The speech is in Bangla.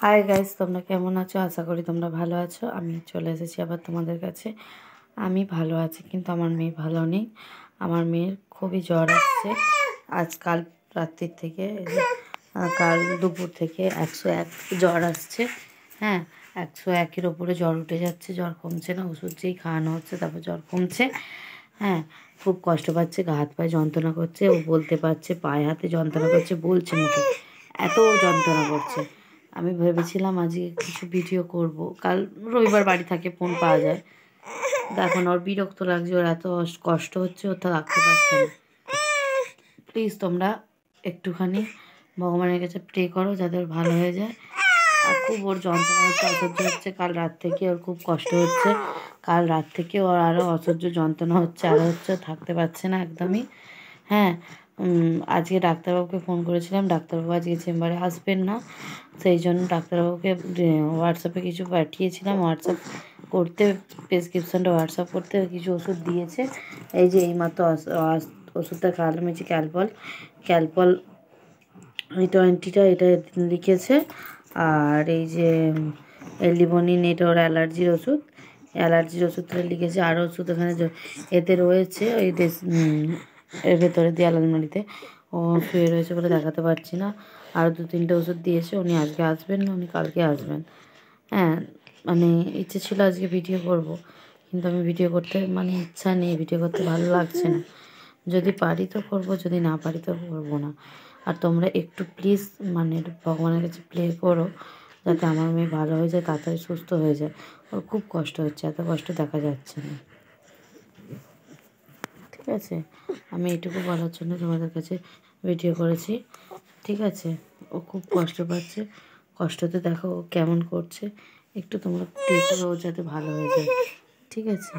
হাই গাইস, তোমরা কেমন আছো? আশা করি তোমরা ভালো আছো। আমি চলে এসেছি আবার তোমাদের কাছে। আমি ভালো আছি, কিন্তু আমার মেয়ে ভালো নেই। আমার মেয়ের খুবই জ্বর আসছে আজকাল রাত্রির থেকে, কাল দুপুর থেকে 101 জ্বর আসছে। হ্যাঁ, 101-এর ওপরে জ্বর উঠে যাচ্ছে, জ্বর কমছে না। ওষুধ যেই খাওয়ানো হচ্ছে তারপর জ্বর কমছে। হ্যাঁ, খুব কষ্ট পাচ্ছে, গা হাত পায়ে যন্ত্রণা করছে, ও বলতে পারছে, পায়ে হাতে যন্ত্রণা করছে, বলছে মুখে, এত যন্ত্রণা করছে। আমি ভেবেছিলাম আজকে কিছু ভিডিও করব, কাল রবিবার বাড়ি থাকে, ফোন পাওয়া যায়। এখন ওর বিরক্ত লাগছে, ওর এত কষ্ট হচ্ছে, ও তো রাখতে পারছে না। প্লিজ তোমরা একটুখানি ভগবানের কাছে প্রে করো যাতে ওর ভালো হয়ে যায়। আর খুব ওর যন্ত্রণা হচ্ছে, অসহ্য হচ্ছে। কাল রাত থেকে ওর খুব কষ্ট হচ্ছে, কাল রাত থেকে ওর আরও অসহ্য যন্ত্রণা হচ্ছে, আরও হচ্ছে, থাকতে পারছে না একদমই। হ্যাঁ, আজকে ডাক্তারবাবুকে ফোন করেছিলাম, ডাক্তারবাবু আজকে চেম্বারে আসবেন না। সেই জন্য ডাক্তারবাবুকে হোয়াটসঅ্যাপে কিছু পাঠিয়েছিলাম, হোয়াটসঅ্যাপ করতে, প্রেসক্রিপশনটা হোয়াটসঅ্যাপ করতে কিছু ওষুধ দিয়েছে। এই যে এইমাত্র ওষুধটা খাওয়ালাম, এই যে ক্যালপল এই 20টা এটা লিখেছে। আর এই যে লিবোনিন, এটা ওর অ্যালার্জির ওষুধটা লিখেছে। আরও ওষুধ এখানে এতে রয়েছে, ওই এর ভেতরে দেয়াল আলমারিতে। ও শুয়ে রয়েছে বলে দেখাতে পারছি না। আরও 2-3টে ওষুধ দিয়েছে। উনি আজকে আসবেন না, উনি কালকে আসবেন। হ্যাঁ, মানে ইচ্ছে ছিল আজকে ভিডিও করব, কিন্তু আমি ভিডিও করতে ইচ্ছা নেই, ভিডিও করতে ভালো লাগছে না। যদি পারি তো করব, যদি না পারি তো করবো না। আর তোমরা একটু প্লিজ ভগবানের কাছে প্রে করো যাতে আমার মেয়ে ভালো হয়ে যায়, তাড়াতাড়ি সুস্থ হয়ে যায়। ওর খুব কষ্ট হচ্ছে, এত কষ্ট দেখা যাচ্ছে না। ঠিক আছে, আমি এইটুকু বলার জন্য তোমাদের কাছে ভিডিও করেছি। ঠিক আছে, ও খুব কষ্ট পাচ্ছে, কষ্টতে দেখো ও কেমন করছে। একটু তোমরা প্রে করো ও যাতে ভালো হয়ে যায়। ঠিক আছে।